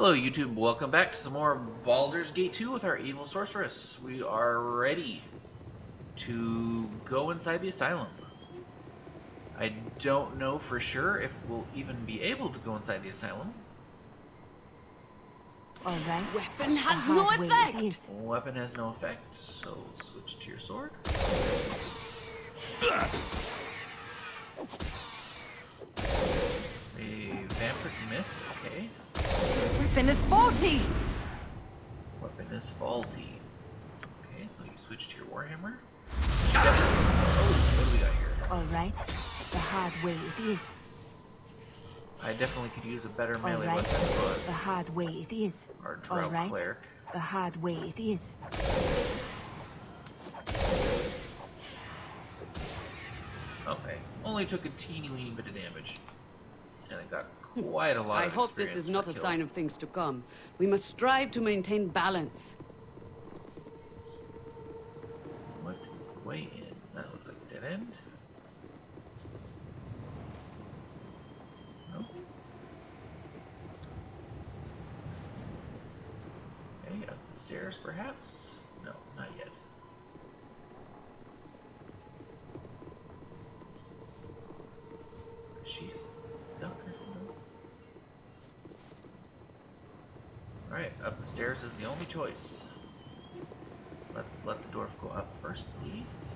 Hello YouTube, welcome back to some more Baldur's Gate 2 with our evil sorceress. We are ready to go inside the asylum. I don't know for sure if we'll even be able to go inside the asylum. Alright. Weapon has no effect! Weapon has no effect, so switch to your sword. A vampiric mist, okay. Weapon is faulty! Weapon is faulty. Okay, so you switch to your warhammer. Oh, what do we got here? Alright. The hard way it is. I definitely could use a better melee Alright. weapon, but The hard way it is. our drow Alright. cleric. The hard way it is. Okay, only took a teeny weeny bit of damage, and I got quite a lot I of hope this experience is not per a kill. sign of things to come. We must strive to maintain balance. What is the way in? That looks like a dead end. Nope. Okay, up the stairs perhaps? No, not yet. She's stuck. Alright, up the stairs is the only choice. Let's let the dwarf go up first, please.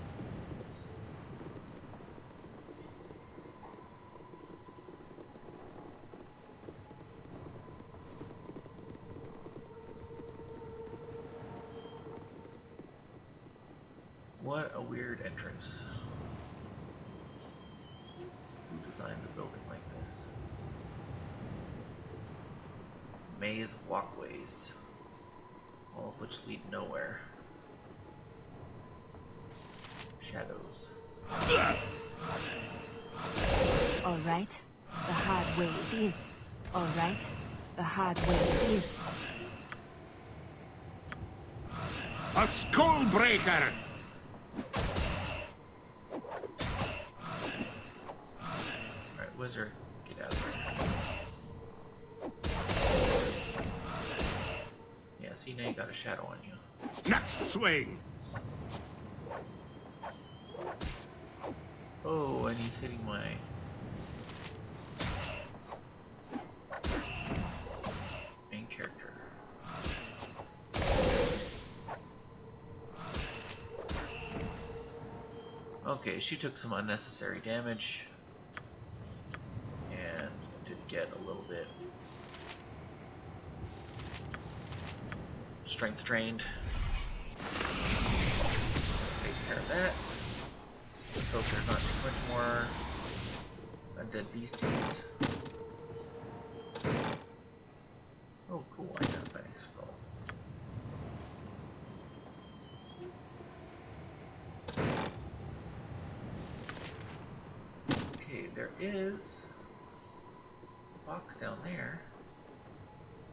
What a weird entrance. Who designed a building like this? Maze of walkways, all of which lead nowhere. Shadows. Alright. The hard way it is. Alright. The hard way it is. A skull breaker! Alright, wizard, get out of there. Yeah, see, now you got a shadow on you. Next swing! Oh, and he's hitting my... main character. Okay, she took some unnecessary damage. And did get a little bit strength drained. Take care of that. Let's hope there's not too much more undead beasties. Oh, cool, identifying spell. Okay, there is a box down there,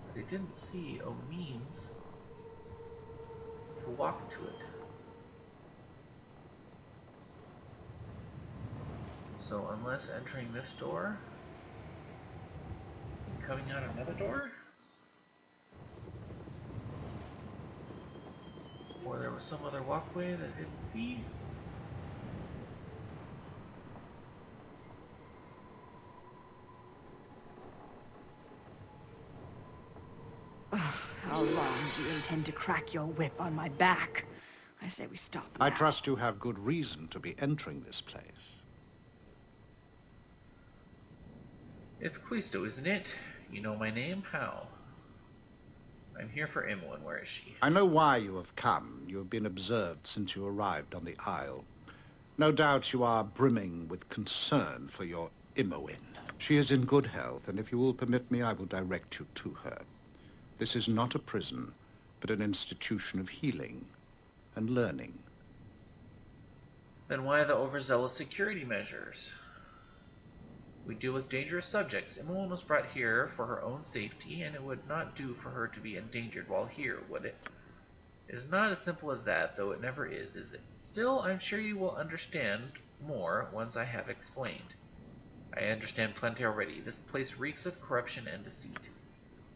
but I didn't see a means to walk to it. So unless entering this door and coming out another door, or there was some other walkway that I didn't see. How long do you intend to crack your whip on my back? I say we stop I now. trust you have good reason to be entering this place. It's Callisto, isn't it? You know my name? How? I'm here for Imoen. Where is she? I know why you have come. You have been observed since you arrived on the Isle. No doubt you are brimming with concern for your Imoen. She is in good health, and if you will permit me, I will direct you to her. This is not a prison, but an institution of healing and learning. Then why the overzealous security measures? We deal with dangerous subjects. Imoen was brought here for her own safety, and it would not do for her to be endangered while here, would it? It is not as simple as that, though it never is it? Still, I'm sure you will understand more once I have explained. I understand plenty already. This place reeks of corruption and deceit.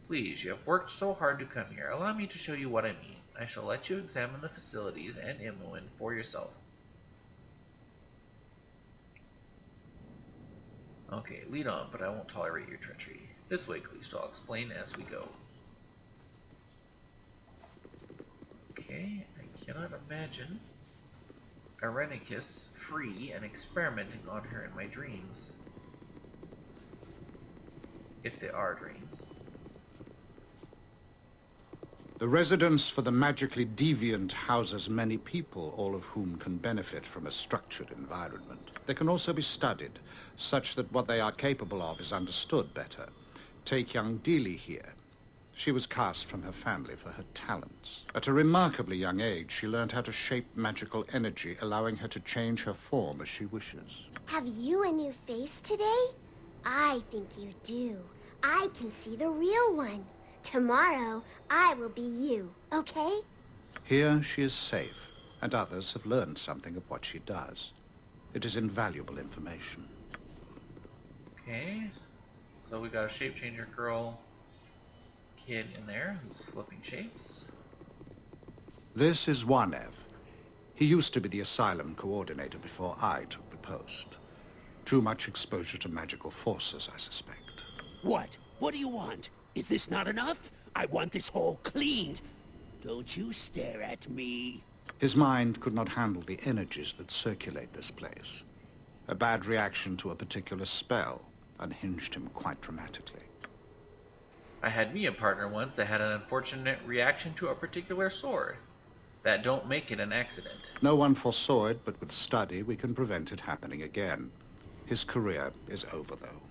Please, you have worked so hard to come here. Allow me to show you what I mean. I shall let you examine the facilities and Imoen for yourself. Okay, lead on, but I won't tolerate your treachery. This way, Callisto. I'll explain as we go. Okay, I cannot imagine Irenicus free and experimenting on her in my dreams. If they are dreams. The residence for the magically deviant houses many people, all of whom can benefit from a structured environment. They can also be studied, such that what they are capable of is understood better. Take young Dealey here. She was cast from her family for her talents. At a remarkably young age, she learned how to shape magical energy, allowing her to change her form as she wishes. Have you a new face today? I think you do. I can see the real one. Tomorrow, I will be you, okay? Here she is safe, and others have learned something of what she does. It is invaluable information. Okay, so we got a shape changer girl kid in there who's flipping shapes. This is Wanev. He used to be the Asylum coordinator before I took the post. Too much exposure to magical forces, I suspect. What? What do you want? Is this not enough? I want this hole cleaned. Don't you stare at me. His mind could not handle the energies that circulate this place. A bad reaction to a particular spell unhinged him quite dramatically. I had me a partner once that had an unfortunate reaction to a particular sword. That don't make it an accident. No one foresaw it, but with study we can prevent it happening again. His career is over, though.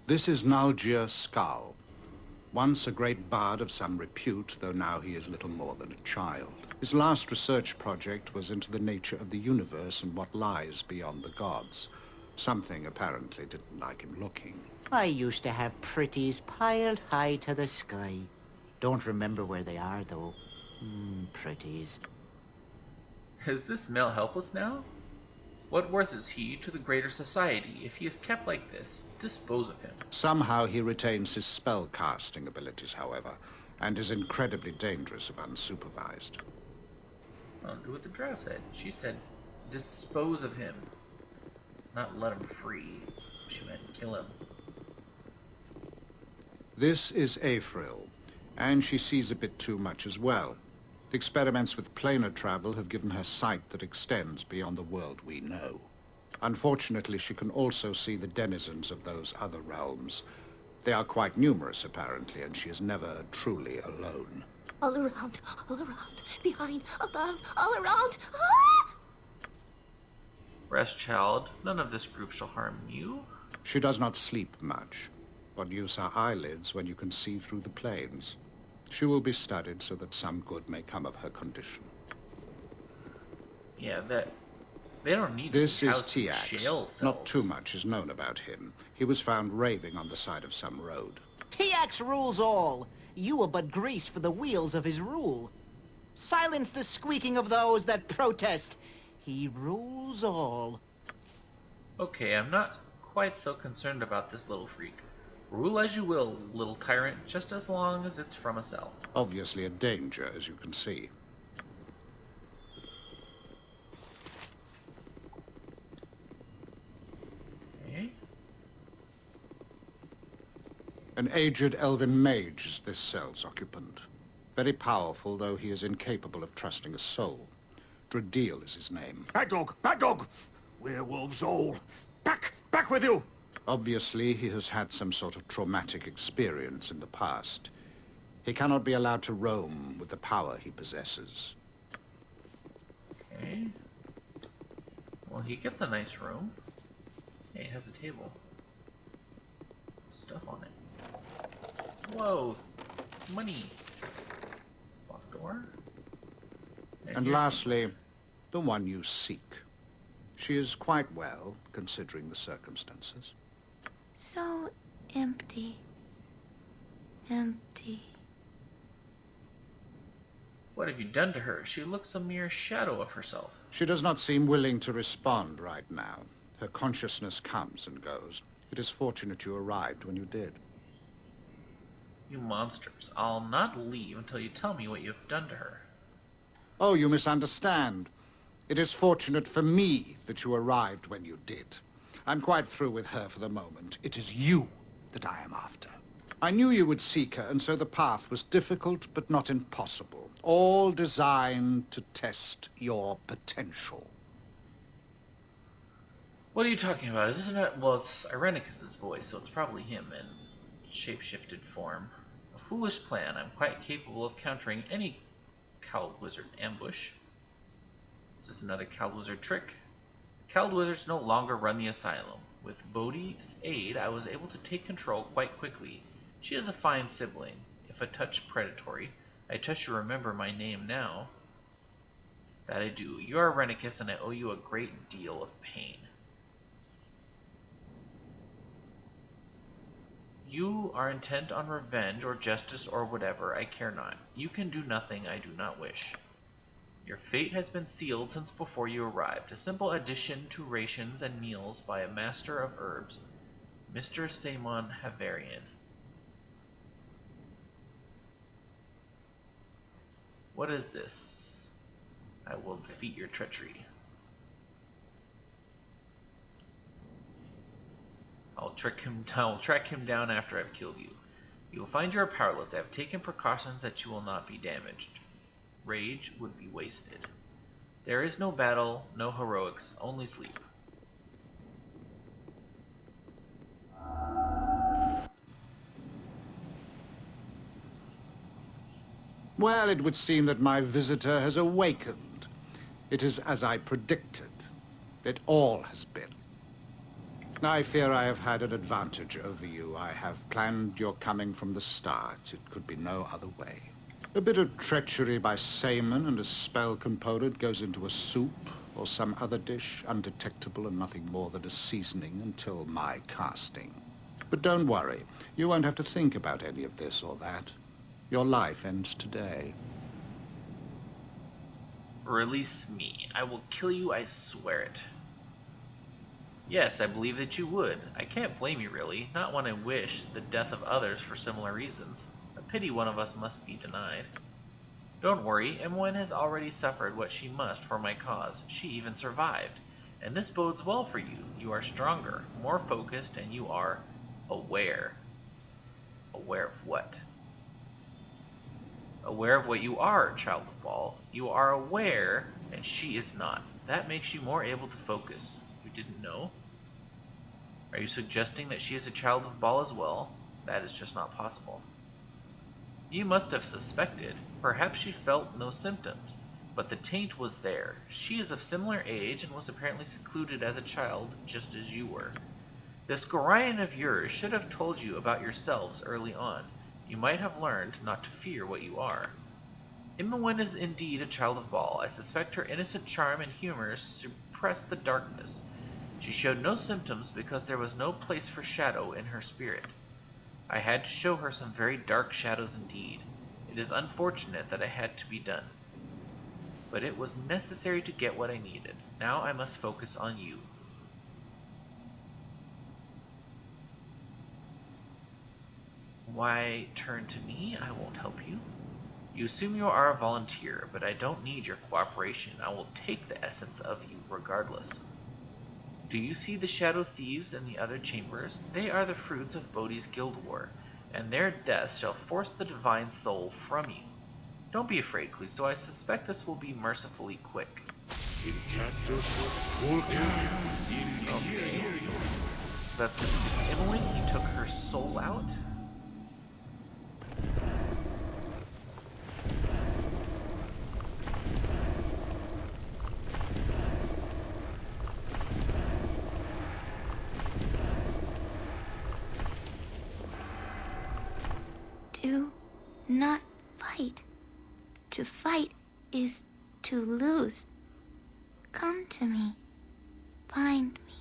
This is Nalgir Skal, once a great bard of some repute, though now he is little more than a child. His last research project was into the nature of the universe and what lies beyond the gods. Something apparently didn't like him looking. I used to have pretties piled high to the sky. Don't remember where they are, though. Pretties. Is this male helpless now? What worth is he to the greater society? If he is kept like this, dispose of him. Somehow he retains his spell-casting abilities, however, and is incredibly dangerous if unsupervised. I'll do what the drow said. She said, dispose of him. Not let him free. She meant kill him. This is April, and she sees a bit too much as well. The experiments with planar travel have given her sight that extends beyond the world we know. Unfortunately, she can also see the denizens of those other realms. They are quite numerous, apparently, and she is never truly alone. All around, behind, above, all around. Ah! Rest, child. None of this group shall harm you. She does not sleep much, but use her eyelids when you can see through the planes. She will be studied so that some good may come of her condition. Yeah, that... They don't need This to is house shale Tiax. cells. Not too much is known about him. He was found raving on the side of some road. Tiax rules all. You are but grease for the wheels of his rule. Silence the squeaking of those that protest. He rules all. Okay, I'm not quite so concerned about this little freak. Rule as you will, little tyrant, just as long as it's from a cell. Obviously a danger, as you can see. Okay. An aged elven mage is this cell's occupant. Very powerful, though he is incapable of trusting a soul. Dradil is his name. Bad dog! Bad dog! Werewolves all! Back! Back with you! Obviously, he has had some sort of traumatic experience in the past. He cannot be allowed to roam with the power he possesses. Okay. Well, he gets a nice room. Hey, it has a table. Stuff on it. Whoa! Money! Locked door. And here's- lastly, the one you seek. She is quite well, considering the circumstances. So empty. Empty. What have you done to her? She looks a mere shadow of herself. She does not seem willing to respond right now. Her consciousness comes and goes. It is fortunate you arrived when you did. You monsters. I'll not leave until you tell me what you have done to her. Oh, you misunderstand. It is fortunate for me that you arrived when you did. I'm quite through with her for the moment. It is you that I am after. I knew you would seek her, and so the path was difficult but not impossible. All designed to test your potential. What are you talking about? Is this not... Well, it's Irenicus's voice, so it's probably him in shape-shifted form. A foolish plan. I'm quite capable of countering any cowled wizard ambush. Is this another cowled wizard trick? Cowled wizards no longer run the asylum. With Bodhi's aid, I was able to take control quite quickly. She is a fine sibling, if a touch predatory. I trust you remember my name now. That I do. You are Irenicus, and I owe you a great deal of pain. You are intent on revenge or justice or whatever, I care not. You can do nothing I do not wish. Your fate has been sealed since before you arrived. A simple addition to rations and meals by a master of herbs, Mr. Samon Havarian. What is this? I will defeat your treachery. I'll track him down after I've killed you. You will find you are powerless. I have taken precautions that you will not be damaged. Rage would be wasted. There is no battle, no heroics, only sleep. Well, it would seem that my visitor has awakened. It is as I predicted. It all has been. I fear I have had an advantage over you. I have planned your coming from the start. It could be no other way. A bit of treachery by Samon and a spell component goes into a soup or some other dish, undetectable and nothing more than a seasoning until my casting. But don't worry. You won't have to think about any of this or that. Your life ends today. Release me. I will kill you, I swear it. Yes, I believe that you would. I can't blame you, really. Not when I wish the death of others for similar reasons. A pity one of us must be denied. Don't worry, Imoen has already suffered what she must for my cause. She even survived. And this bodes well for you. You are stronger, more focused, and you are aware. Aware of what? Aware of what you are, Child of Ball. You are aware, and she is not. That makes you more able to focus. You didn't know? Are you suggesting that she is a Child of Ball as well? That is just not possible. You must have suspected. Perhaps she felt no symptoms, but the taint was there. She is of similar age and was apparently secluded as a child, just as you were. This Gorion of yours should have told you about yourselves early on. You might have learned not to fear what you are. Imoen is indeed a Child of Ball. I suspect her innocent charm and humor suppressed the darkness. She showed no symptoms because there was no place for shadow in her spirit. I had to show her some very dark shadows indeed. It is unfortunate that it had to be done. But it was necessary to get what I needed. Now I must focus on you. Why turn to me? I won't help you. You assume you are a volunteer, but I don't need your cooperation. I will take the essence of you regardless. Do you see the shadow thieves in the other chambers? They are the fruits of Bodhi's guild war, and their deaths shall force the divine soul from you. Don't be afraid, Callisto. I suspect this will be mercifully quick. Okay. So that's going to be Imoen. He took her soul out. Do not fight. To fight is to lose. Come to me. Find me.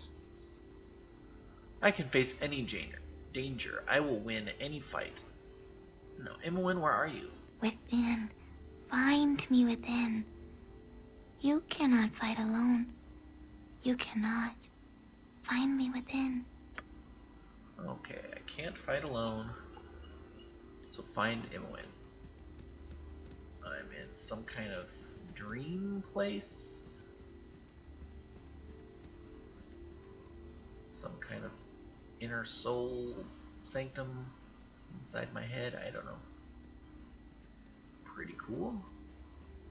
I can face any danger. I will win any fight. No, Imoen, where are you? Within. Find me within. You cannot fight alone. You cannot. Find me within. Okay, I can't fight alone. So find Imoen. I'm in some kind of dream place. Some kind of inner soul sanctum inside my head. I don't know. Pretty cool.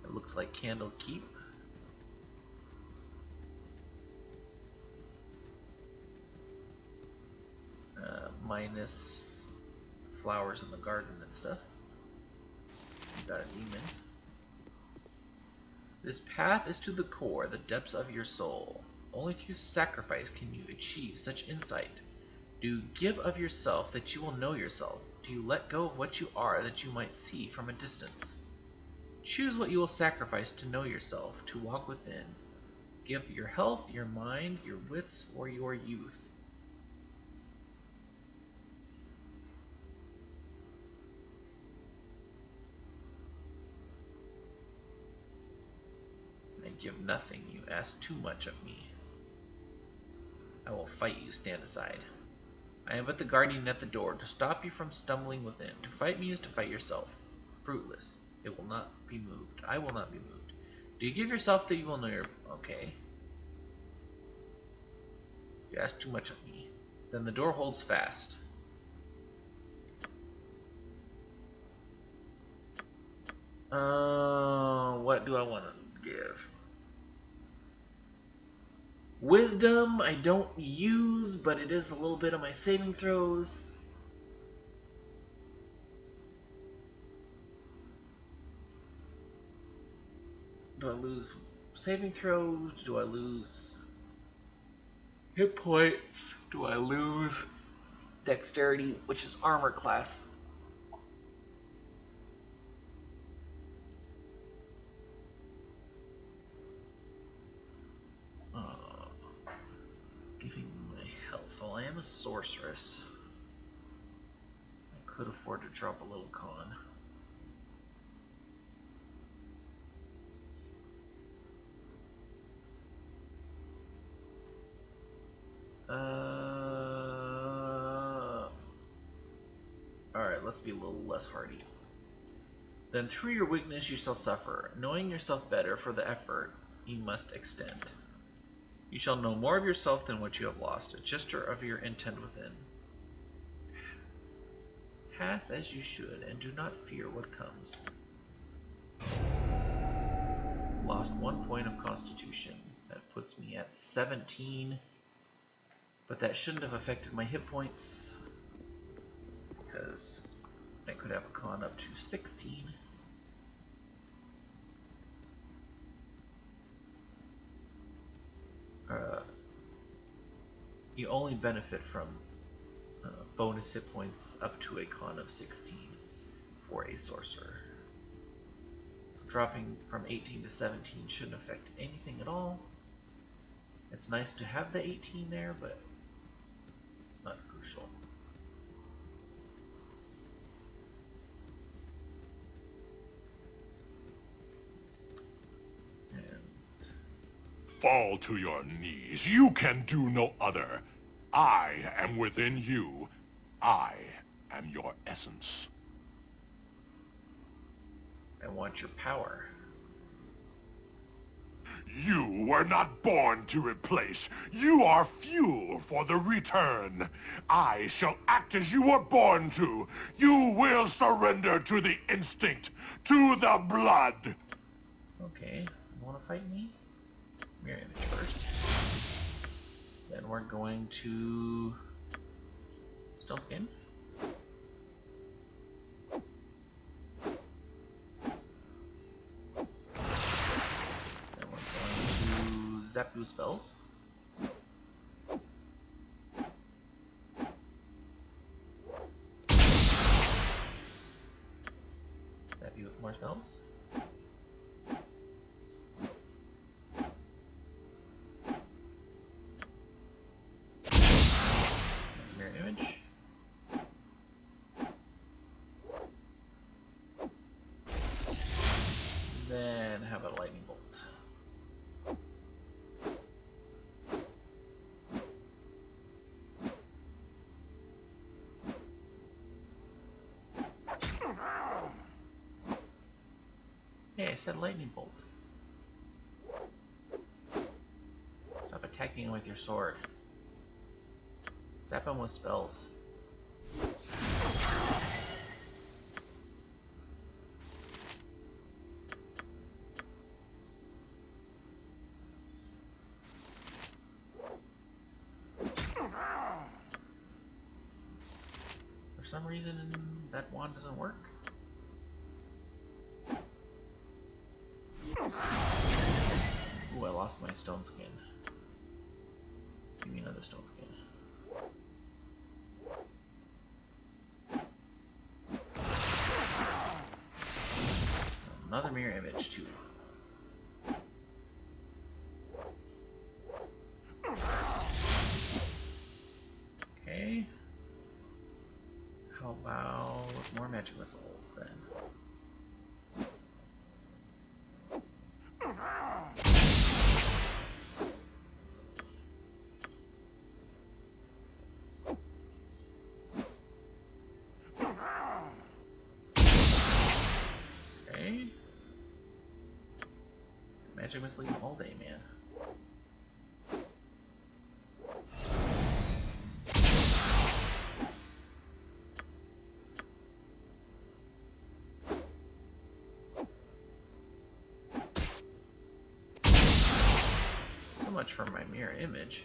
It looks like Candle Keep. Minus flowers in the garden and stuff. You got an Imoen. This path is to the core, the depths of your soul. Only through sacrifice can you achieve such insight. Do you give of yourself that you will know yourself? Do you let go of what you are that you might see from a distance? Choose what you will sacrifice to know yourself, to walk within. Give your health, your mind, your wits, or your youth. I give nothing, you ask too much of me. I will fight you, stand aside. I am but the guardian at the door, to stop you from stumbling within. To fight me is to fight yourself. Fruitless. It will not be moved. I will not be moved. Do you give yourself that you will know your... Okay. You ask too much of me. Then the door holds fast. What do I want to give? Wisdom I don't use, but it is a little bit of my saving throws. Do I lose saving throws? Do I lose hit points? Do I lose dexterity, which is armor class? Giving my health. Well, I am a sorceress. I could afford to drop a little con. Alright, let's be a little less hardy. Then through your weakness you shall suffer, knowing yourself better for the effort you must extend. You shall know more of yourself than what you have lost, a gesture of your intent within. Pass as you should, and do not fear what comes. Lost 1 point of constitution. That puts me at 17. But that shouldn't have affected my hit points, because I could have a con up to 16. You only benefit from bonus hit points up to a con of 16 for a sorcerer. So dropping from 18 to 17 shouldn't affect anything at all. It's nice to have the 18 there, but it's not crucial. Fall to your knees. You can do no other. I am within you. I am your essence. I want your power. You were not born to replace. You are fuel for the return. I shall act as you were born to. You will surrender to the instinct, to the blood. Okay, you want to fight me? Mirror image first. Then we're going to Stone Skin. Then we're going to zap you spells. Zap you with more spells. Image. Then how about a lightning bolt? I said lightning bolt. Stop attacking him with your sword. Zap him with spells. For some reason, that wand doesn't work. Ooh, I lost my stone skin. Give me another stone skin. Another mirror image, too. Okay. How about more magic missiles, then? Okay. Magic missile you all day, man. So much for my mirror image.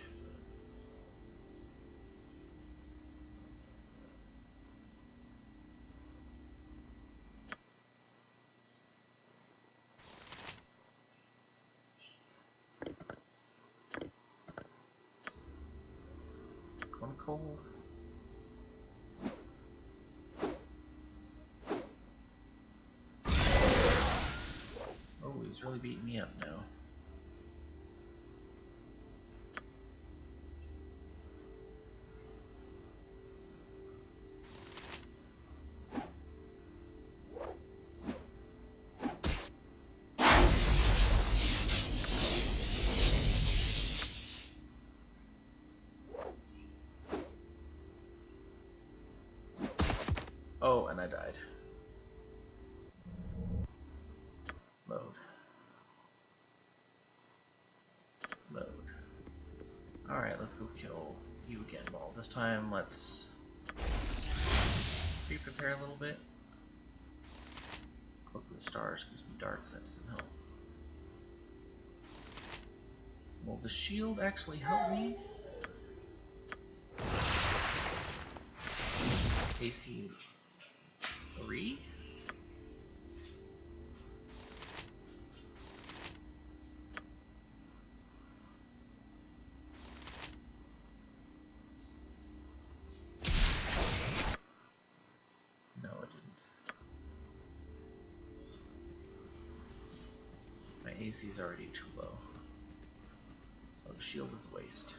Going cold. Oh, he's really beating me up now. Oh, and I died. Load. Load. Alright, let's go kill you again, Ball. This time, let's pre-prepare a little bit. Cloak of the Stars gives me darts, that doesn't help. Will the shield actually help me? AC 3? No, it didn't. My AC is already too low. So the shield is a waste.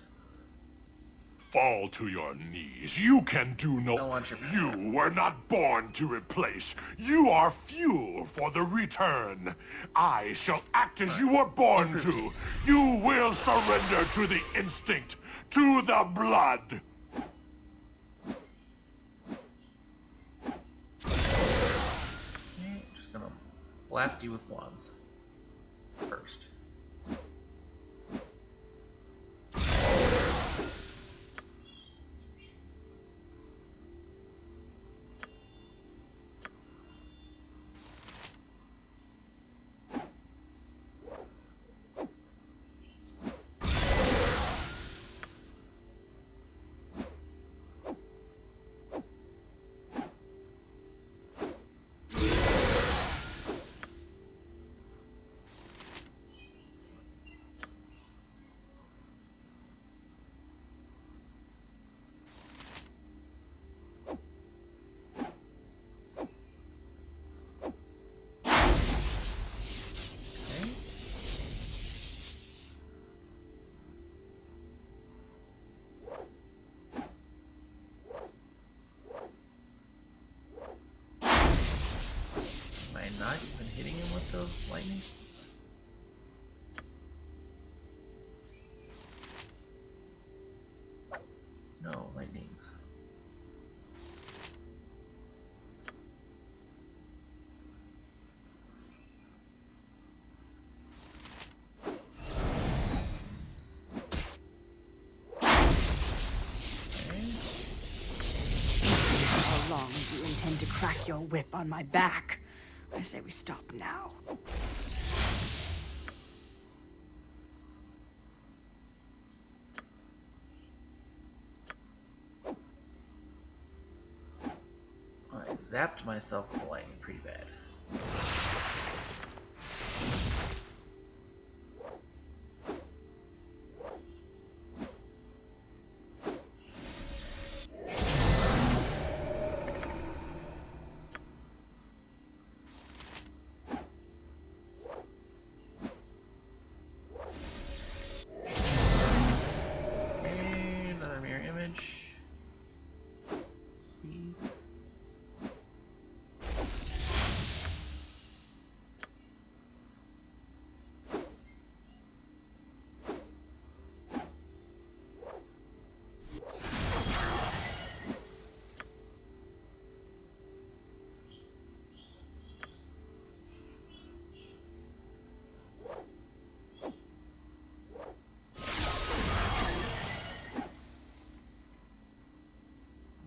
Fall to your knees. You can do no... Don't want your power. You were not born to replace. You are fuel for the return. I shall act as you were born Improve to. taste. You will surrender to the instinct, to the blood. Okay, I'm just gonna blast you with wands first. Okay. Am I not even hitting him with those lightning bolts? No, lightnings. intend to crack your whip on my back. I say we stop now. I zapped myself with the lightning pretty bad. Okay, another mirror image. Please.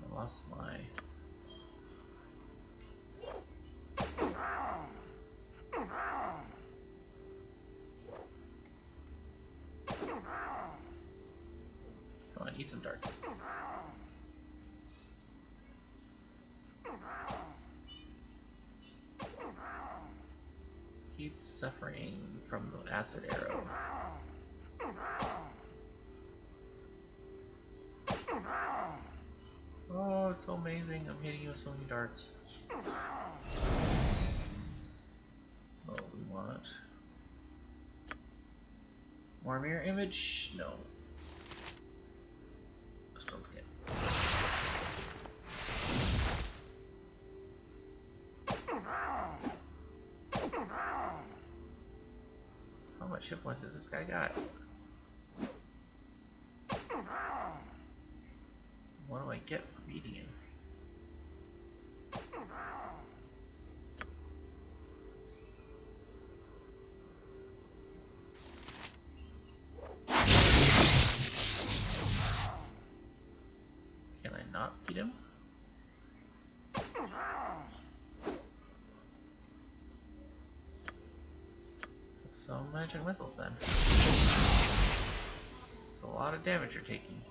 I lost my... Come on, eat some darts. Keep suffering from the acid arrow. Oh, it's so amazing. I'm hitting you with so many darts. Oh, we want... more mirror image? No. Stone skin. How much hit points has this guy got? What do I get for beating him? Can I not beat him? So magic missiles then. It's a lot of damage you're taking.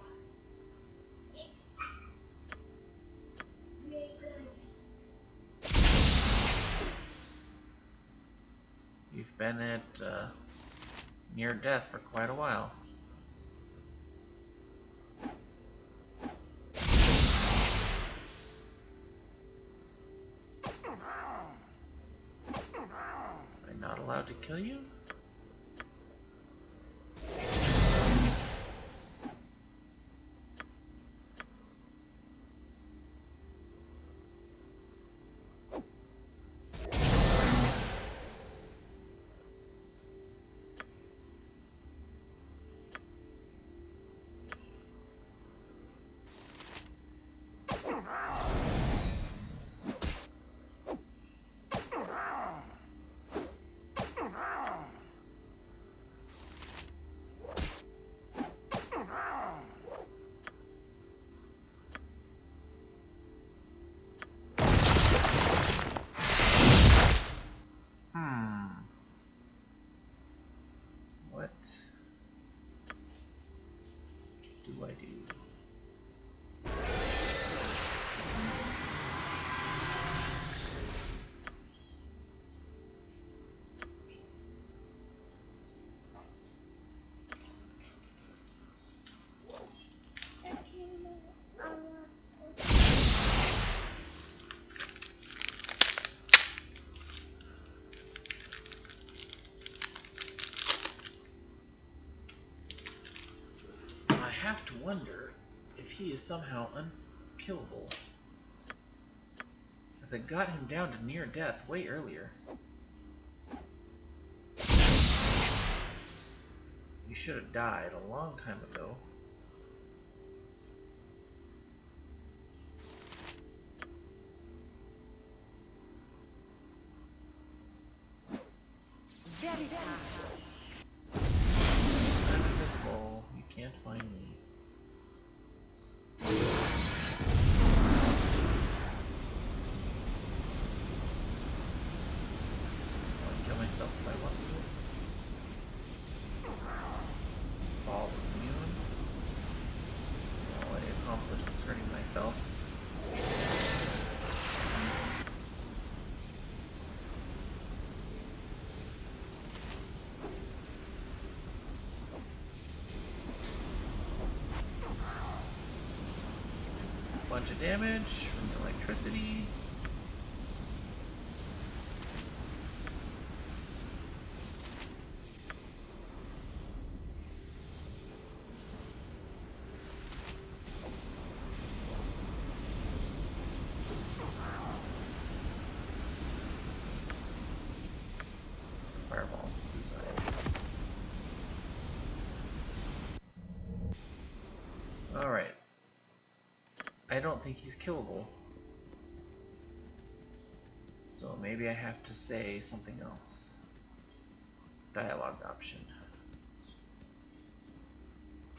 You've been at near death for quite a while. Am I not allowed to kill you? What do I do? I have to wonder if he is somehow unkillable, as I got him down to near death way earlier. You should have died a long time ago. I'm invisible. You can't find me. myself. Bunch of damage from the electricity. Fireball, suicide. Alright. I don't think he's killable. So maybe I have to say something else. Dialogue option.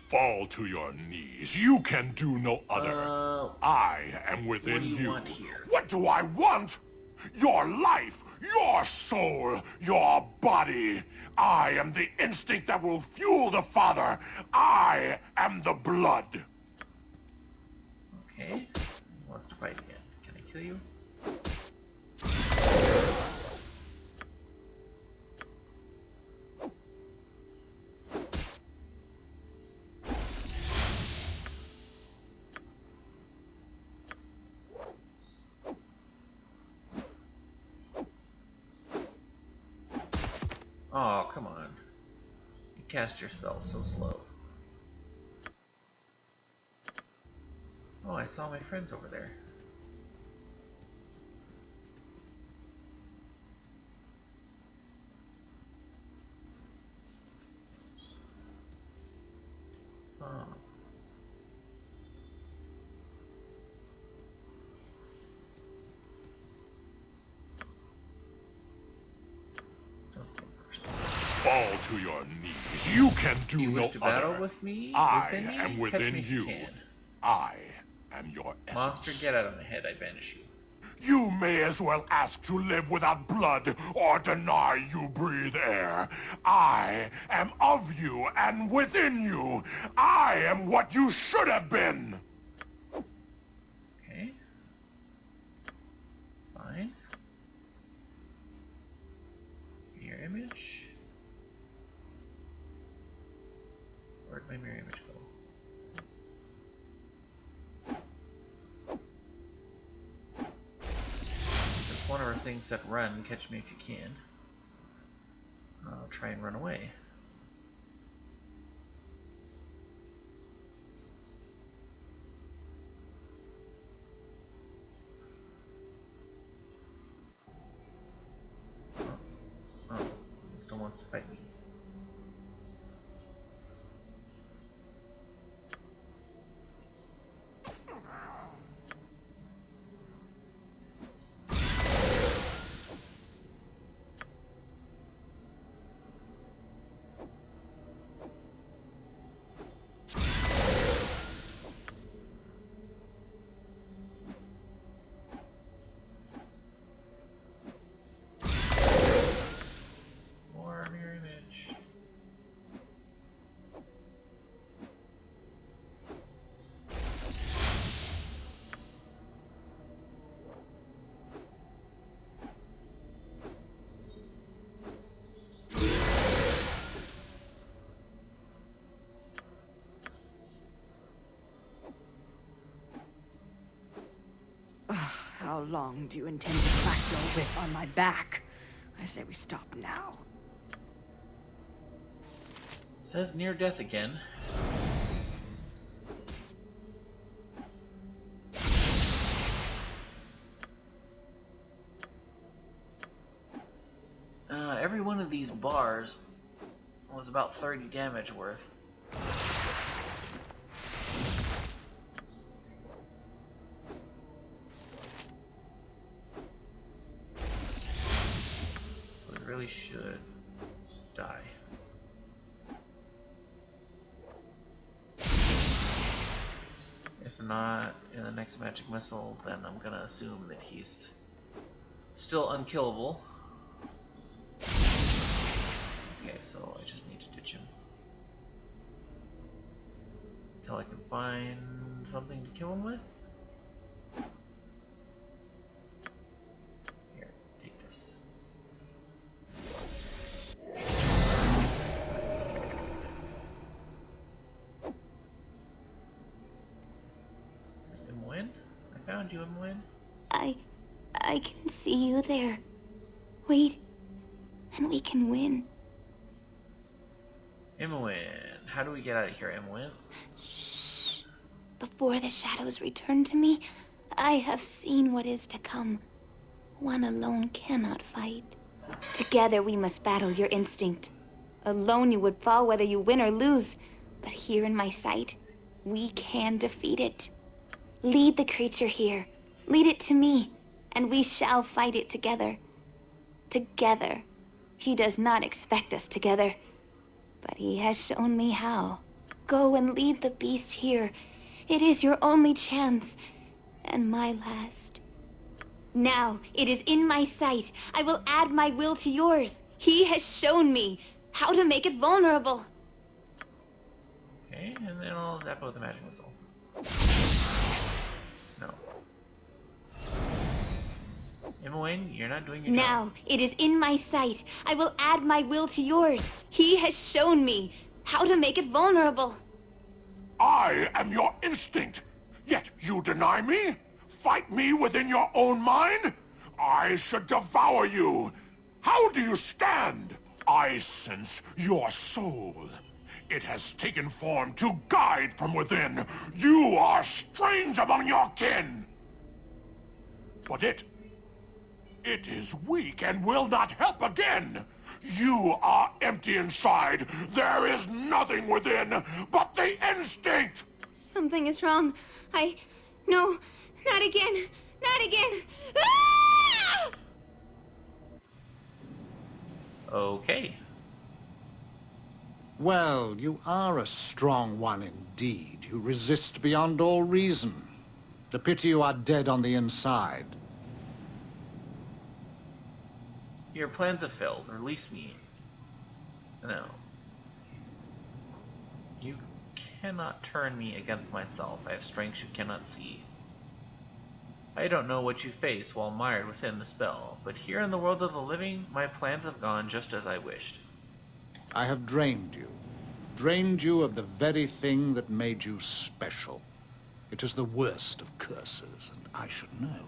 Fall to your knees. You can do no other. I am within what do you you. want here? What do I want? Your life, your soul, your body. I am the instinct that will fuel the Father. I am the blood. Okay. He wants to fight again. Can I kill you? Oh, come on. You cast your spells so slow. Oh, I saw my friends over there. Oh. Don't go first. Fall to your knees. You can do, Do you no wish to battle other. with me? I Within me? am Catch within me if you. can. I am your essence. Monster, get out of my head. I banish you. You may as well ask to live without blood or deny you breathe air. I am of you and within you. I am what you should have been. Okay. Fine. Mirror image. Where'd my mirror image go? There's one of our things that run, catch me if you can. I'll try and run away. Oh, he still wants to fight me. More mirror image. How long do you intend to crack your whip on my back? I say we stop now. Says near death again. Every one of these bars was about 30 damage worth. So we really should die. If not, in the next magic missile, then I'm gonna assume that he's still unkillable. Okay, so I just need to ditch him. Until I can find something to kill him with. found you, Imoen. I can see you there. Wait, and we can win. Imoen, how do we get out of here, Imoen? Shh. Before the shadows return to me, I have seen what is to come. One alone cannot fight. Together we must battle your instinct. Alone you would fall whether you win or lose. But here in my sight, we can defeat it. Lead the creature here. Lead it to me, and we shall fight it together. Together. He does not expect us together, but he has shown me how. Go and lead the beast here. It is your only chance, and my last. Now, it is in my sight. I will add my will to yours. He has shown me how to make it vulnerable. Okay, and then I'll zap it with a magic missile. No. Imoen, you're not doing your job. Now, it is in my sight. I will add my will to yours. He has shown me how to make it vulnerable. I am your instinct, yet you deny me? Fight me within your own mind? I should devour you. How do you stand? I sense your soul. It has taken form to guide from within. You are strange among your kin. But it is weak and will not help again. You are empty inside. There is nothing within but the instinct. Something is wrong. No, not again. Not again. Ah! Okay. Well, you are a strong one indeed. You resist beyond all reason. The pity you are dead on the inside. Your plans have failed. Release me. No. You cannot turn me against myself. I have strengths you cannot see. I don't know what you face while mired within the spell, but here in the world of the living, my plans have gone just as I wished. I have drained you of the very thing that made you special. It is the worst of curses, and I should know.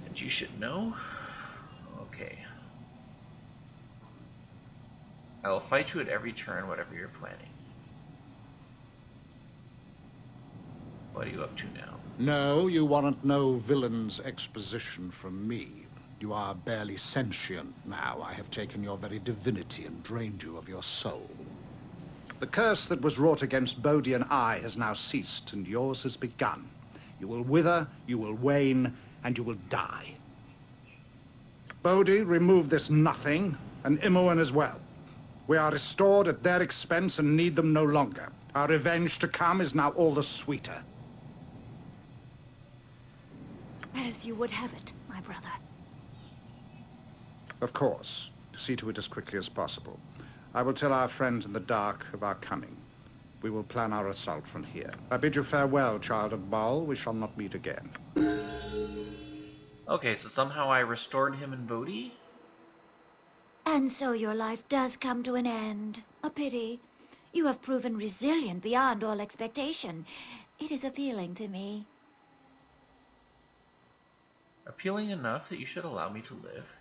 And you should know? Okay. I will fight you at every turn, whatever you're planning. What are you up to now? No, you warrant no villain's exposition from me. You are barely sentient now. I have taken your very divinity and drained you of your soul. The curse that was wrought against Bodhi and I has now ceased, and yours has begun. You will wither, you will wane, and you will die. Bodhi, remove this nothing, and Imoen as well. We are restored at their expense and need them no longer. Our revenge to come is now all the sweeter. As you would have it, my brother. Of course. See to it as quickly as possible. I will tell our friends in the dark of our coming. We will plan our assault from here. I bid you farewell, child of Baal. We shall not meet again. Okay, so somehow I restored him and Bodhi? And so your life does come to an end. A pity. You have proven resilient beyond all expectation. It is appealing to me. Appealing enough that you should allow me to live?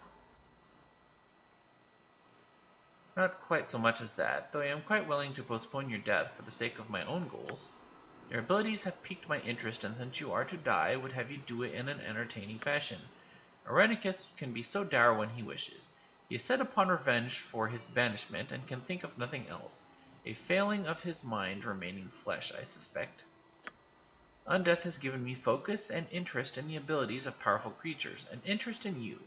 Not quite so much as that, though I am quite willing to postpone your death for the sake of my own goals. Your abilities have piqued my interest, and since you are to die, I would have you do it in an entertaining fashion. Irenicus can be so dour when he wishes. He is set upon revenge for his banishment, and can think of nothing else. A failing of his mind remaining flesh, I suspect. Undeath has given me focus and interest in the abilities of powerful creatures, and interest in you.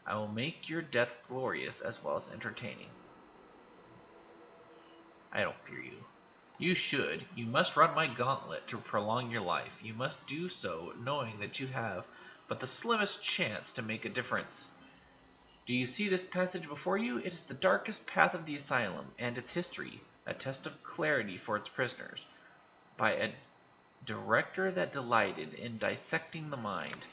I will make your death glorious as well as entertaining. I don't fear you. You should. You must run my gauntlet to prolong your life. You must do so knowing that you have but the slimmest chance to make a difference. Do you see this passage before you? It is the darkest path of the Asylum, and its history, a test of clarity for its prisoners, by a director that delighted in dissecting the mind.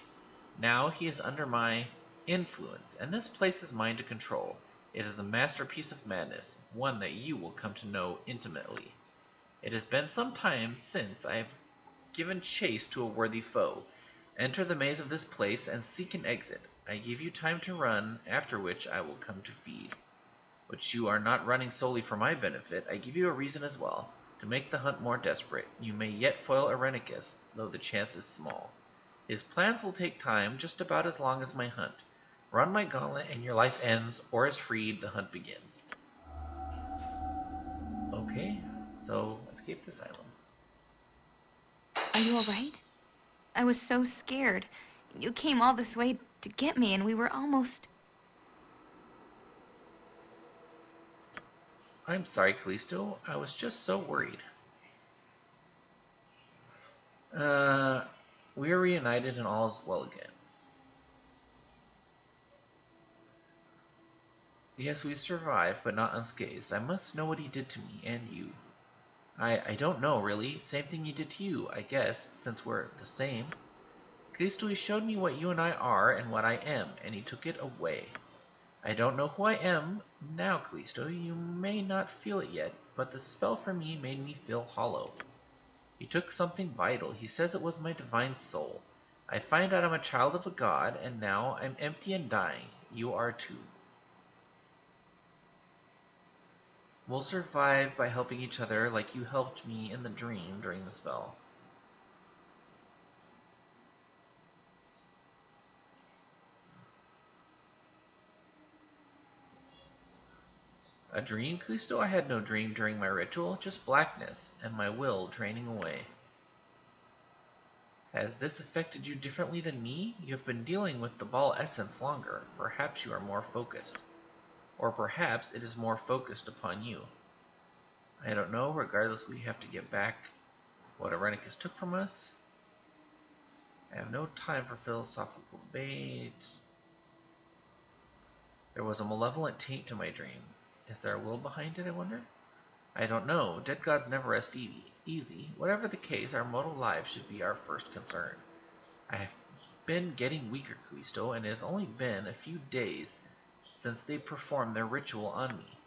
Now he is under my influence, and this place is mine to control. It is a masterpiece of madness, one that you will come to know intimately. It has been some time since I have given chase to a worthy foe. Enter the maze of this place and seek an exit. I give you time to run, after which I will come to feed. But you are not running solely for my benefit. I give you a reason as well. To make the hunt more desperate, you may yet foil Irenicus, though the chance is small. His plans will take time, just about as long as my hunt. Run my gauntlet and your life ends, or as freed, the hunt begins. Okay, so escape the asylum. Are you alright? I was so scared. You came all this way to get me, and we were almost... I'm sorry, Callisto. I was just so worried. We are reunited and all is well again. Yes, we survived, but not unscathed. I must know what he did to me, and you. I don't know, really. Same thing he did to you, I guess, since we're the same. Callisto, he showed me what you and I are and what I am, and he took it away. I don't know who I am now, Callisto. You may not feel it yet, but the spell for me made me feel hollow. He took something vital. He says it was my divine soul. I find out I'm a child of a god, and now I'm empty and dying. You are too. We'll survive by helping each other like you helped me in the dream during the spell. A dream, Callisto? I had no dream during my ritual, just blackness, and my will draining away. Has this affected you differently than me? You have been dealing with the ball essence longer. Perhaps you are more focused. Or perhaps it is more focused upon you. I don't know. Regardless, we have to get back what Irenicus took from us. I have no time for philosophical debate. There was a malevolent taint to my dream. Is there a will behind it, I wonder? I don't know. Dead gods never rest easy. Whatever the case, our mortal lives should be our first concern. I have been getting weaker, Callisto, and it has only been a few days since they performed their ritual on me.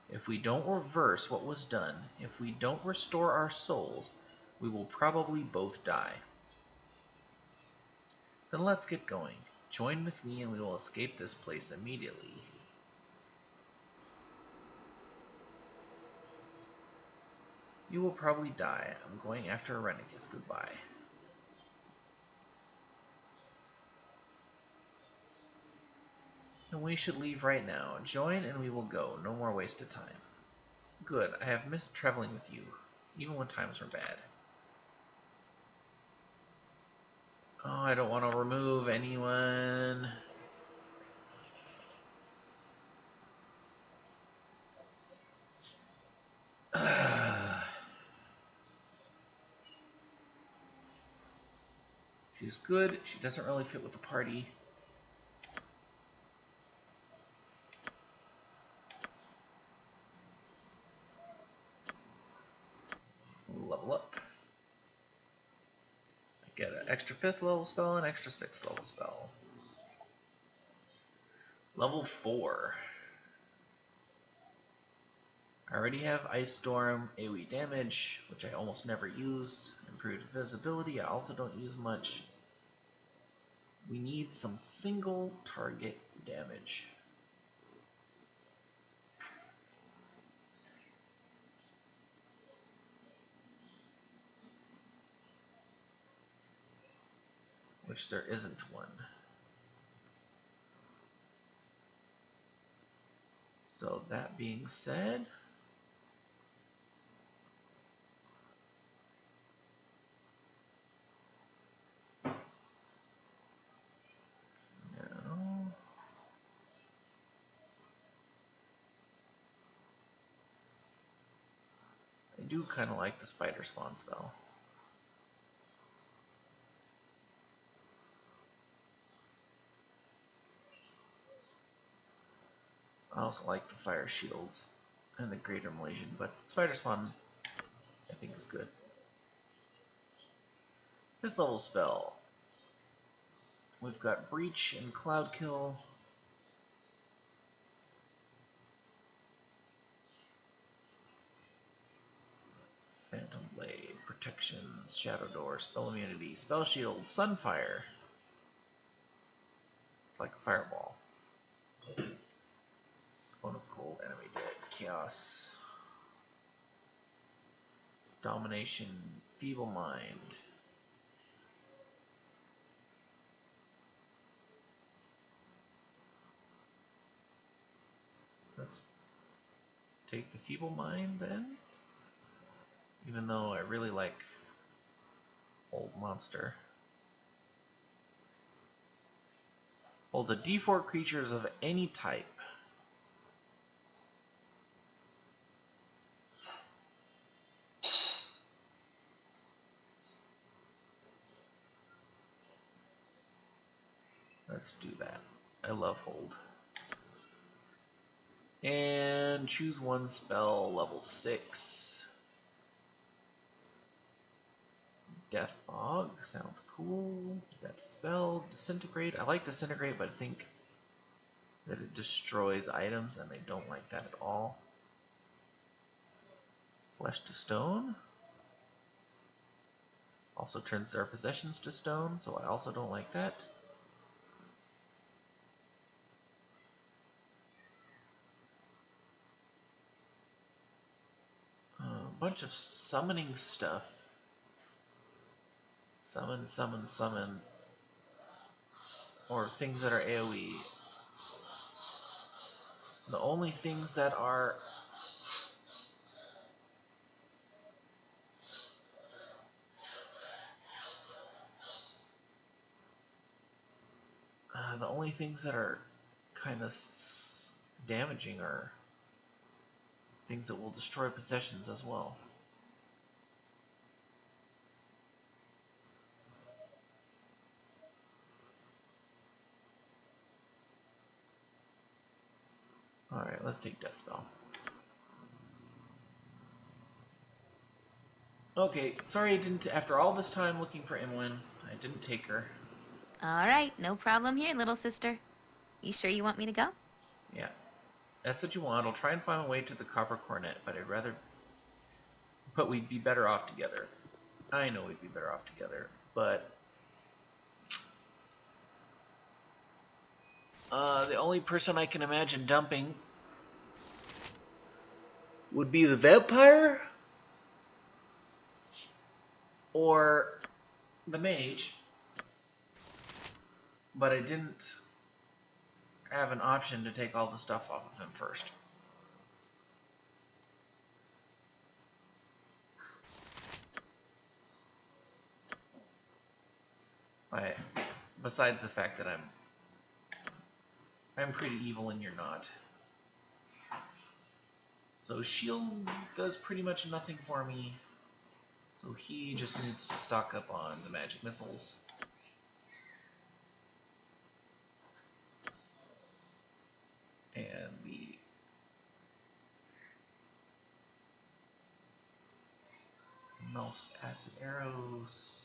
If we don't reverse what was done, if we don't restore our souls, we will probably both die. Then let's get going. Join with me and we will escape this place immediately. You will probably die. I'm going after Irenicus. Goodbye. And we should leave right now. Join and we will go. No more wasted time. Good. I have missed traveling with you, even when times were bad. Oh, I don't want to remove anyone. She's good. She doesn't really fit with the party. Level up. I get an extra 5th level spell and an extra 6th level spell. Level 4. I already have Ice Storm, AoE damage, which I almost never use. Improved visibility, I also don't use much. We need some single target damage. Which there isn't one. So that being said, no. I do kind of like the spider spawn spell. I also like the fire shields and the greater Malaysian, but spider spawn I think is good. 5th level spell. We've got Breach and Cloud Kill. Phantom Blade, Protect Actions, Shadow Door, Spell Immunity, Spell Shield, Sunfire. It's like a fireball. Cone of Cold, Enemy Dead, Chaos. Domination, Feeble Mind. Let's take the Feeble Mind then. Even though I really like Old Monster. Holds a D4 creatures of any type. Let's do that. I love hold. And choose one spell, level 6. Death Fog sounds cool. That spell, Disintegrate. I like Disintegrate, but I think that it destroys items, and they don't like that at all. Flesh to Stone. Also turns their possessions to stone, so I also don't like that. A bunch of summoning stuff. Summon, summon, summon. Or things that are AoE. The only things that are kind of damaging are things that will destroy possessions as well. Alright, let's take Death Spell. Okay, sorry I didn't, after all this time looking for Imoen, I didn't take her. All right, no problem here, little sister. You sure you want me to go? Yeah, that's what you want. I'll try and find a way to the Copper Cornet, but we'd be better off together. I know we'd be better off together, but the only person I can imagine dumping would be the vampire or the mage, but I didn't have an option to take all the stuff off of him first. Besides the fact that I'm pretty evil and you're not. So shield does pretty much nothing for me. So he just needs to stock up on the magic missiles. And the Melf's acid arrows.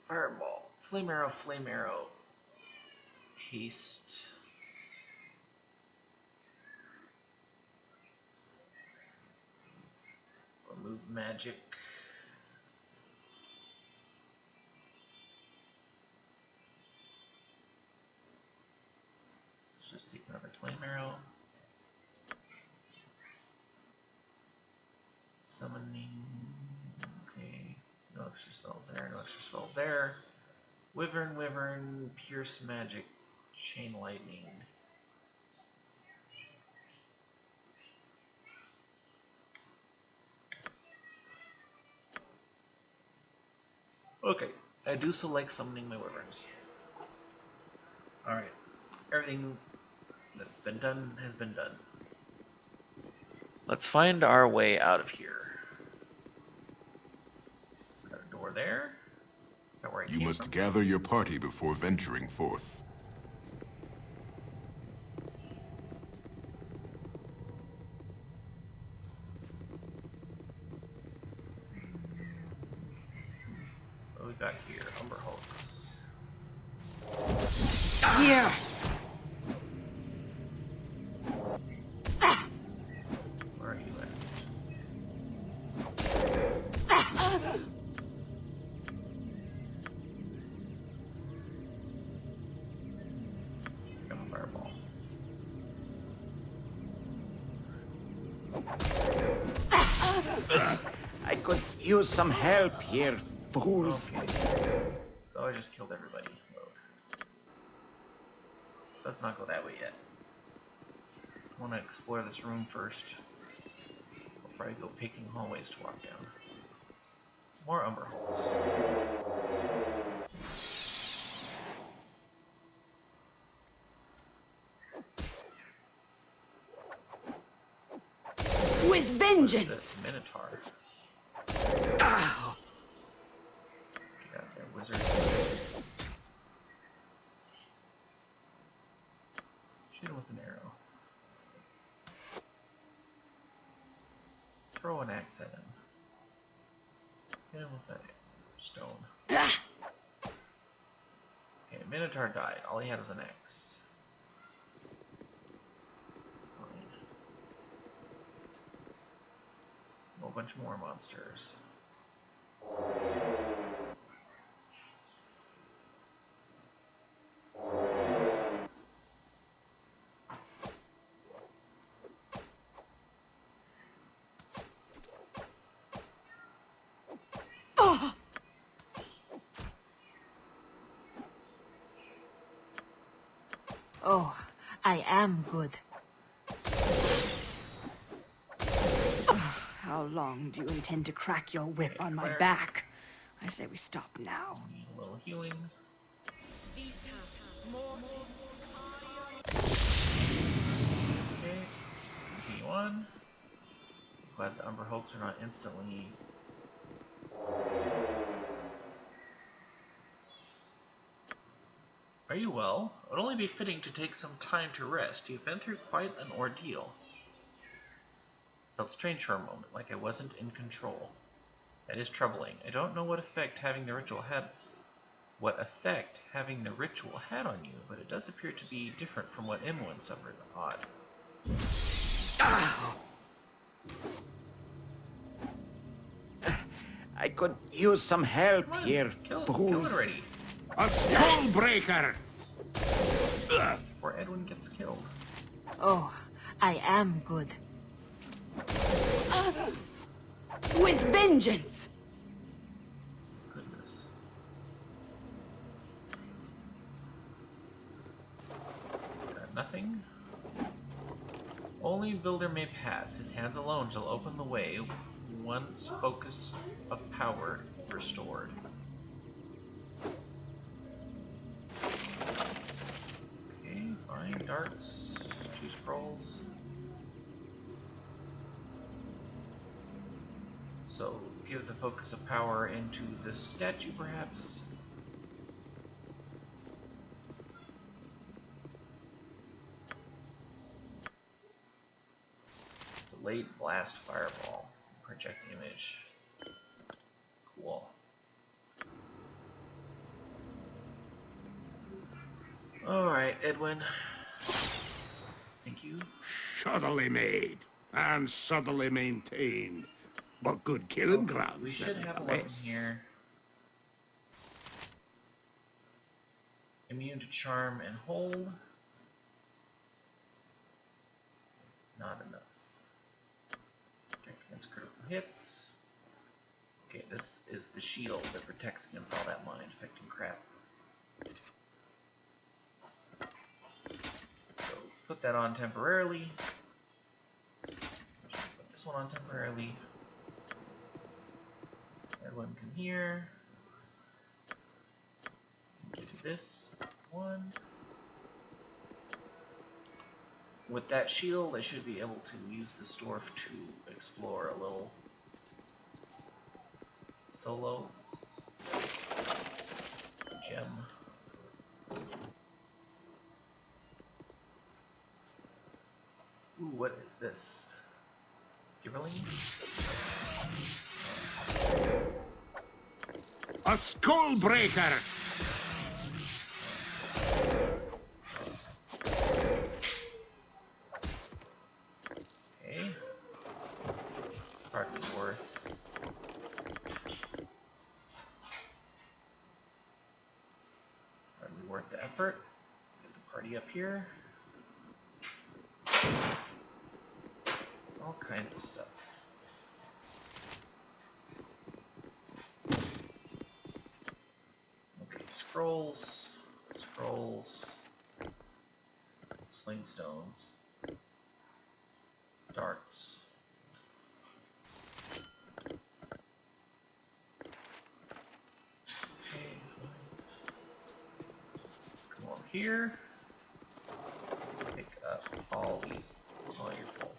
Fireball, flame arrow, haste. Remove magic. Let's just take another flame arrow. Summoning. Okay. No extra spells there, no extra spells there. Wyvern, pierce magic, chain lightning. Okay, I do so like summoning my wyverns. Alright, everything that's been done has been done. Let's find our way out of here. Got a door there. Is that where I came You must from? gather your party before venturing forth. What do we got here? Umber Hulks. Here! Where are you at? Come on, fireball. I could use some help here, fools. Okay. So I just killed everybody. Load. Let's not go that way yet. I want to explore this room first before I go picking hallways to walk down. More umber holes. With vengeance! This Minotaur. Ow! Get out there, wizard. Shoot him with an arrow. Throw an axe at him. Hit him with that stone. Okay, Minotaur died. All he had was an axe. It's fine. A whole bunch more monsters. Oh, I am good. How long do you intend to crack your whip on my Where? back? I say we stop now. Need a little healing. Okay, continue on. Glad the Umber Hulks are not instantly. Are you well? It would only be fitting to take some time to rest. You've been through quite an ordeal. Felt strange for a moment, like I wasn't in control. That is troubling. I don't know what effect having the ritual had on you, but it does appear to be different from what Imoen suffered. Odd. Ow! I could use some help Come on, here, kill it fools. already. A skull breaker! Before Edwin gets killed. Oh, I am good. With vengeance! Goodness. Got nothing. Only Builder may pass. His hands alone shall open the way once focus of power restored. Okay, fine. Darts. 2 scrolls. So, give the focus of power into this statue, perhaps? Delayed blast fireball. Project image. Cool. Alright, Edwin. Thank you. Shoddily made and subtly maintained, but good killing grounds. We should have a weapon nevertheless. here. Immune to charm and hold. Not enough. Protect against critical hits. Okay, this is the shield that protects against all that mind-affecting crap. So, put that on temporarily. Put this one on temporarily. Everyone come here. Do this one. With that shield, I should be able to use this dwarf to explore a little solo gem. Ooh, what is this? Gibberlings? A skull breaker! Okay. Hardly worth. comfort. Get the party up here. All kinds of stuff. Okay, scrolls, sling stones, darts. Okay, come over here. Pick up all these. Oh, you're full.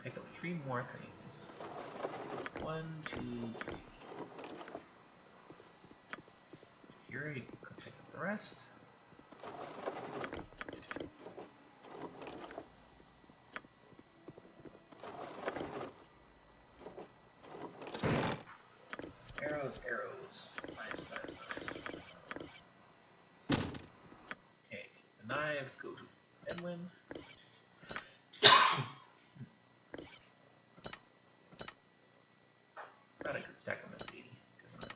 Pick up 3 more things. 1, 2, 3. Here you can pick up the rest. Arrows. Knives. Okay, the knives go to Edwin. Thought I could stack them as 80. Guess not.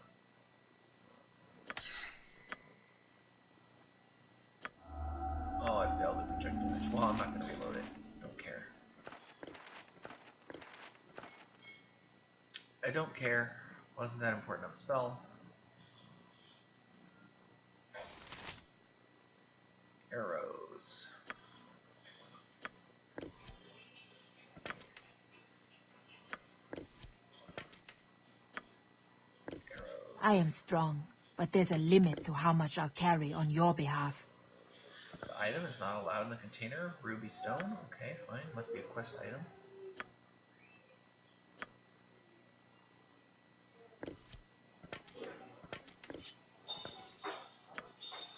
Oh, I failed the projectile damage. Well, I'm not going to reload it. Don't care. I don't care. Wasn't that important of a spell. Arrows. I am strong, but there's a limit to how much I'll carry on your behalf. The item is not allowed in the container. Ruby stone. Okay, fine. Must be a quest item.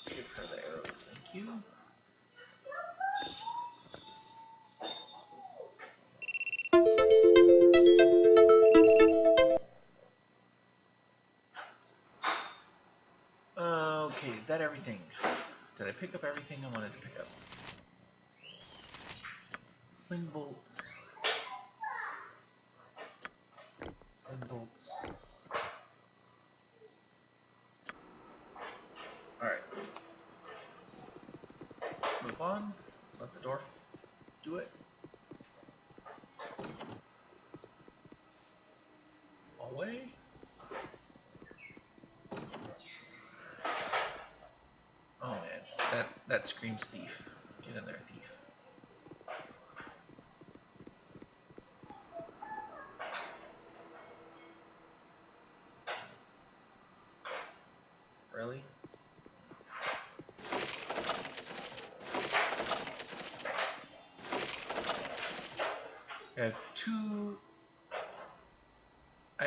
Give her the arrows. Thank you. Okay, is that everything? Did I pick up everything I wanted to pick up? Sling bolts. Alright. Move on. Let the dwarf do it. Away. Oh man, that screams thief. Get in there, thief. Really? I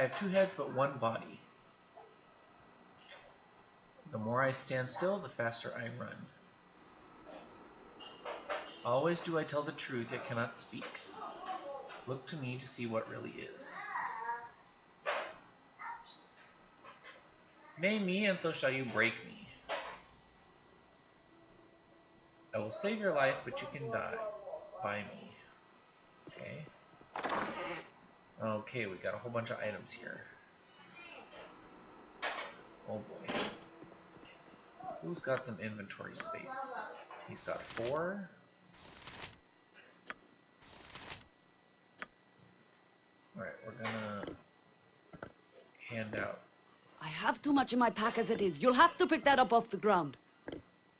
have two heads but one body. The more I stand still, the faster I run. Always do I tell the truth, yet cannot speak. Look to me to see what really is. Name me, and so shall you break me. I will save your life, but you can die by me. Okay. Okay, we got a whole bunch of items here. Oh boy. Who's got some inventory space? He's got 4. Alright, we're gonna hand out I have too much in my pack as it is. You'll have to pick that up off the ground.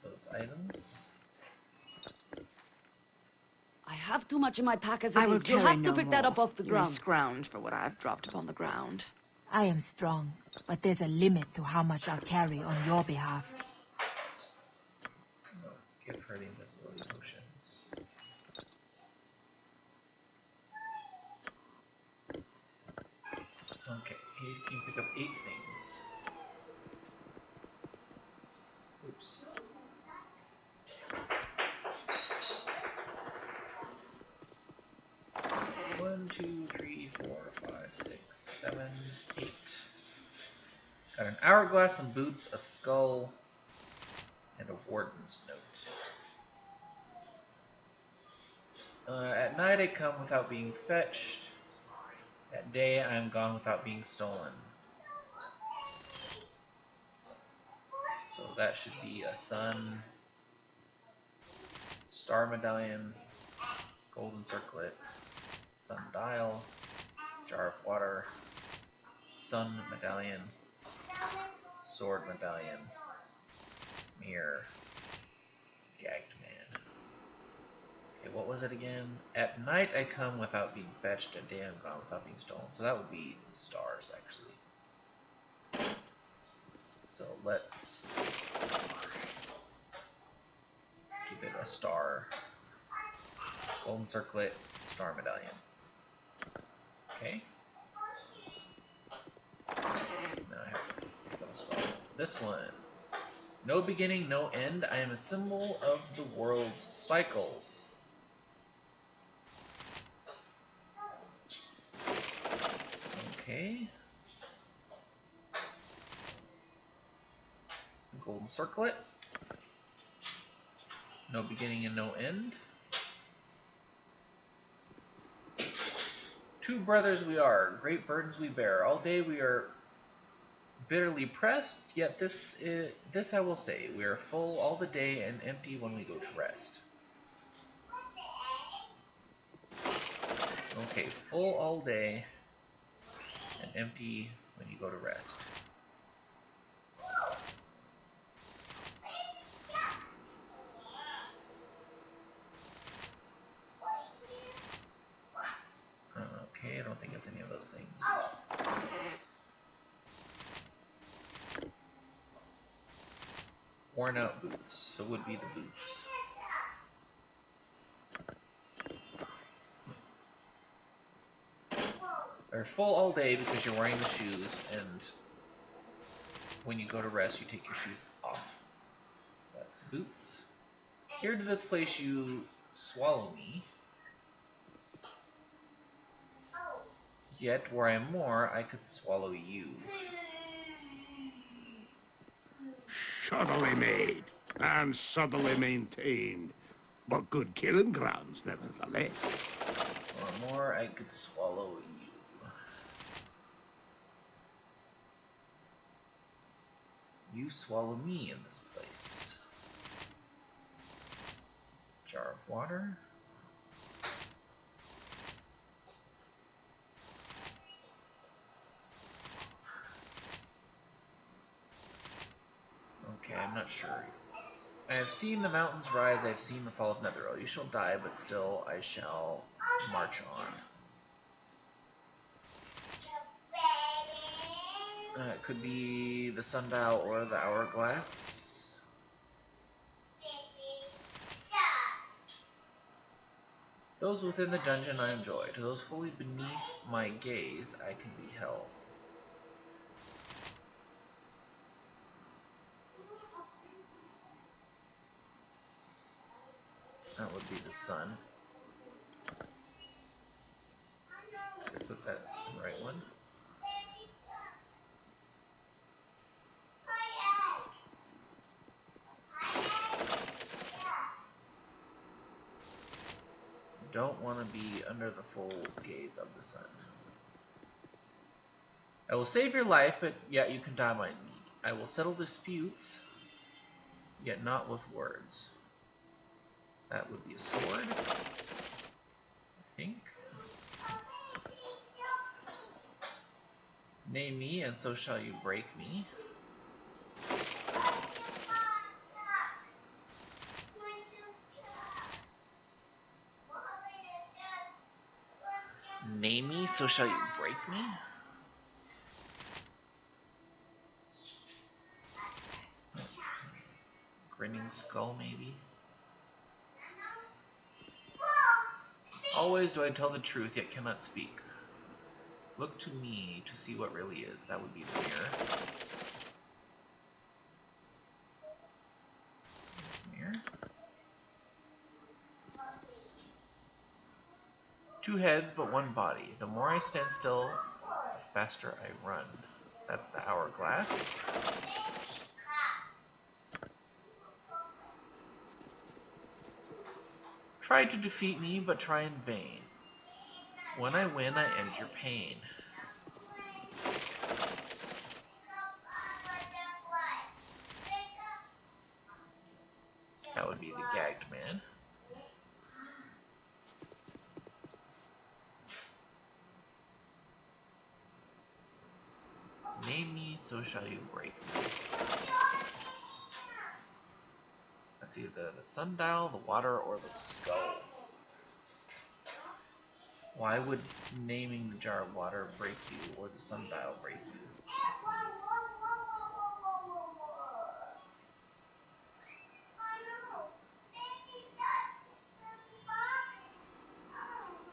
those items. I have too much in my pack as I it will is. You'll carry have to no pick that more. up off the You may ground. scrounge for what I have dropped upon the ground. I am strong, but there's a limit to how much I'll carry on your behalf. No, give her the invisibility potions. Okay, you can pick up 8 things. Oops. One, 2, 3, 4, 5, 6, 7, 8. Got an hourglass, some boots, a skull, and a warden's note. At night I come without being fetched. At day I am gone without being stolen. So that should be a sun, star medallion, golden circlet, sundial, jar of water, sun medallion, sword medallion, mirror, gagged man. Okay, what was it again? At night I come without being fetched, at day I'm gone without being stolen. So that would be stars, actually. So let's give it a star. Golden circlet, star medallion. Okay. Now I have to spell this one. No beginning, no end. I am a symbol of the world's cycles. Okay. Golden circlet. No beginning and no end. Two brothers we are, great burdens we bear. All day we are bitterly pressed, yet this I will say, we are full all the day and empty when we go to rest. Okay, full all day and empty when you go to rest. Okay, I don't think it's any of those things. Worn out boots, so would be the boots. They're full all day because you're wearing the shoes, and when you go to rest, you take your shoes off. So that's boots. Here to this place you swallow me. Yet were I more, I could swallow you. Shoddily made and subtly maintained, but good killing grounds nevertheless. Or more, I could swallow you. You swallow me in this place. Jar of water. Okay, I'm not sure. I have seen the mountains rise, I have seen the fall of Netheril. You shall die, but still I shall march on. It could be the sundial or the hourglass. Those within the dungeon I enjoy. To those fully beneath my gaze, I can be held. That would be the sun. Put that in the right one. Don't want to be under the full gaze of the sun. I will save your life, but yet you can die my need. I will settle disputes, yet not with words. That would be a sword, I think. Name me, and so shall you break me. Name me, so shall you break me? Grinning skull, maybe? Always do I tell the truth, yet cannot speak. Look to me to see what really is. That would be the mirror. Mirror. Two heads, but one body. The more I stand still, the faster I run. That's the hourglass. Try to defeat me, but try in vain. When I win, I end your pain. That would be the gagged man. Name me, so shall you break me. That's either the sundial, the water, or the skull. Why would naming the jar of water break you, or the sundial break you?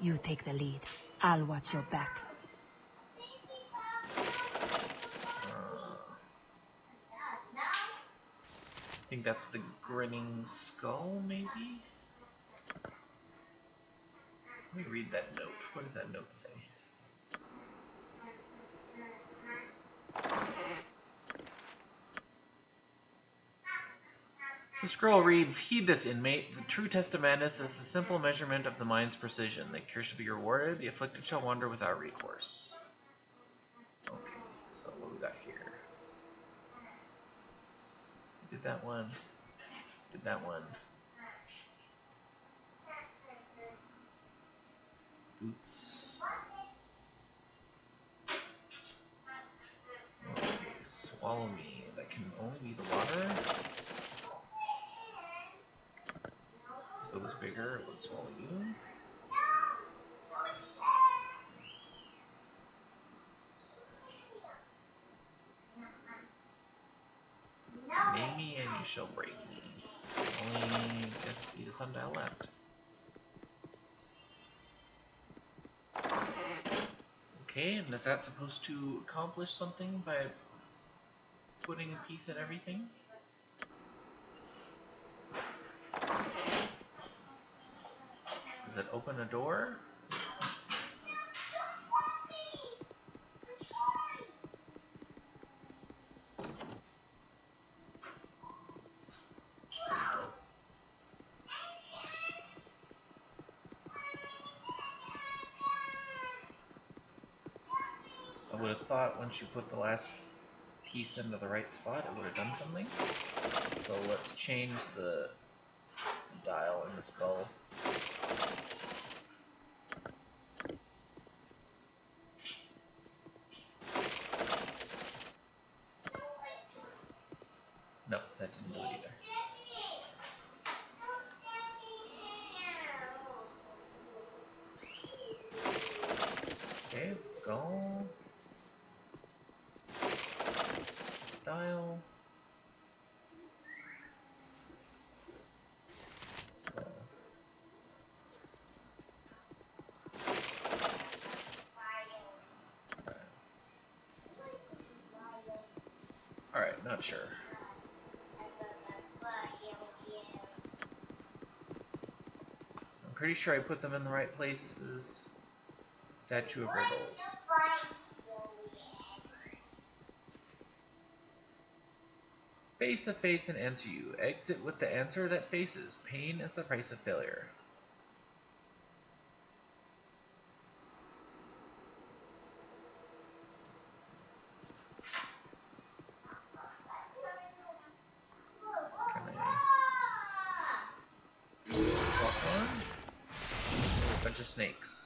You take the lead. I'll watch your back. I think that's the grinning skull, maybe? Let me read that note. What does that note say? The scroll reads, "Heed this, inmate. The true test of madness is the simple measurement of the mind's precision. The cure shall be rewarded. The afflicted shall wander without recourse." Okay, so what we got here? Did that one. Did that one. Boots. Okay, swallow me. That can only be the water. If it was bigger, it would swallow you. Name me and you shall break me. Only, guess, be the sundial left. Okay, and is that supposed to accomplish something by putting a piece in everything? Does it open a door? I would have thought once you put the last piece into the right spot, it would have done something. So let's change the dial in the skull. No, that didn't do it either. Okay, skull. Dial. Skull. Alright, not sure. I'm pretty sure I put them in the right places. Statue of Riddles. Face a face and answer you. Exit with the answer that faces. Pain is the price of failure. Can I walk on? A bunch of snakes.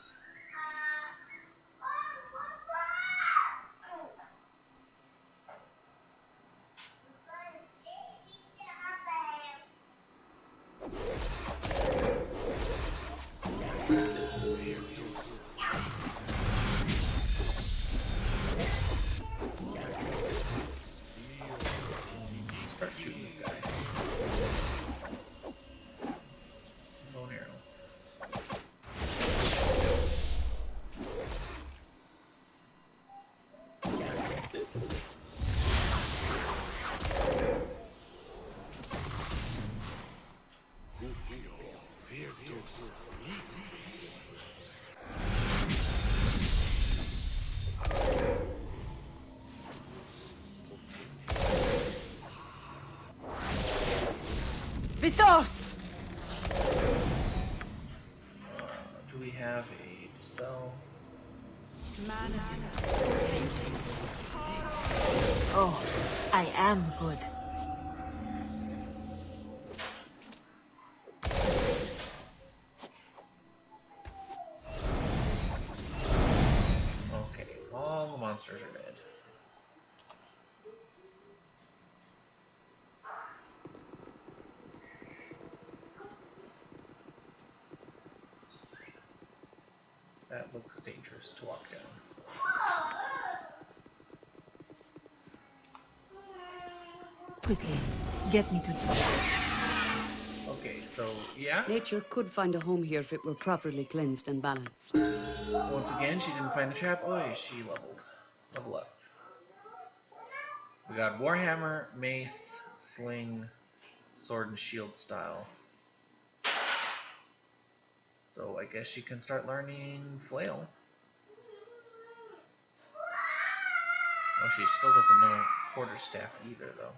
Start shooting this guy. Bow and arrow. Vithos! Oh, I am good. Okay, all the monsters are dead. That looks dangerous to walk down. Quickly, get me to... Okay, so, yeah. Nature could find a home here if it were properly cleansed and balanced. Once again, she didn't find the trap. Oh, she leveled. Level up. We got Warhammer, Mace, Sling, Sword and Shield style. So I guess she can start learning Flail. Oh, she still doesn't know Quarterstaff either, though.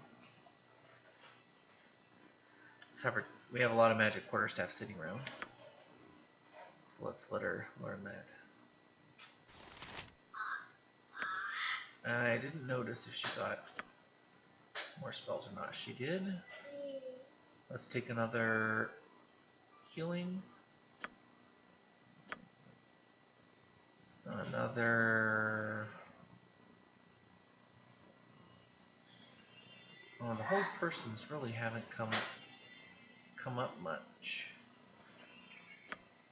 Let's have her. We have a lot of magic Quarterstaff sitting around. So let's let her learn that. I didn't notice if she got more spells or not. She did. Let's take another healing. Another... Oh, the whole persons really haven't come up much.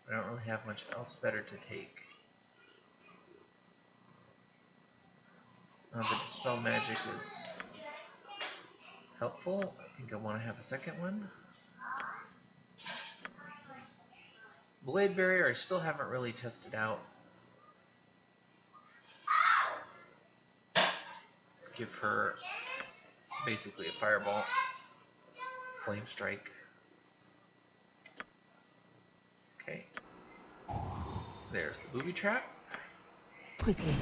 I don't really have much else better to take. The Dispel Magic is helpful. I think I want to have a second one. Blade Barrier I still haven't really tested out. Let's give her basically a Fireball. Flame Strike. Okay. There's the Booby Trap. Quickly,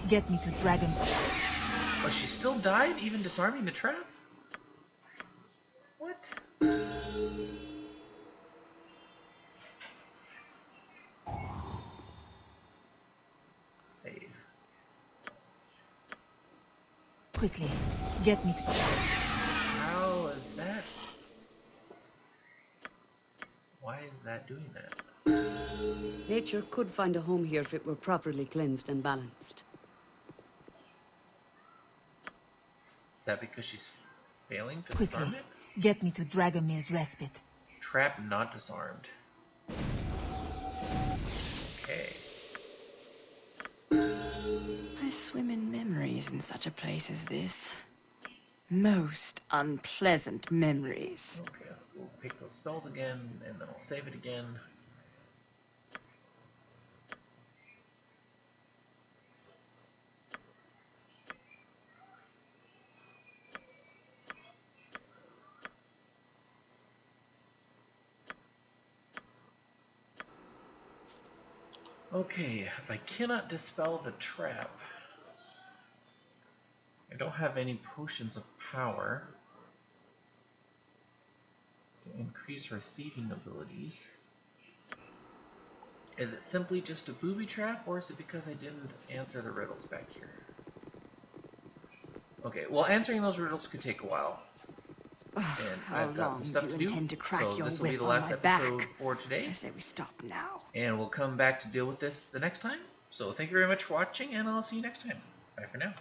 get me to Dragon... Oh, she still died, even disarming the trap? What? Save. Quickly, get me to... How is that? Why is that doing that? Nature could find a home here if it were properly cleansed and balanced. Is that because she's failing to Quickly, disarm it? get me to Dragomir's Respite. Trap not disarmed. Okay. I swim in memories in such a place as this. Most unpleasant memories. Okay, let's go pick those spells again, and then I'll save it again. Okay, if I cannot dispel the trap, I don't have any potions of power to increase her thieving abilities. Is it simply just a booby trap, or is it because I didn't answer the riddles back here? Okay, well, answering those riddles could take a while. And I've got some stuff to do, so this will be the last episode for today. I say we stop now. And we'll come back to deal with this the next time. So thank you very much for watching, and I'll see you next time. Bye for now.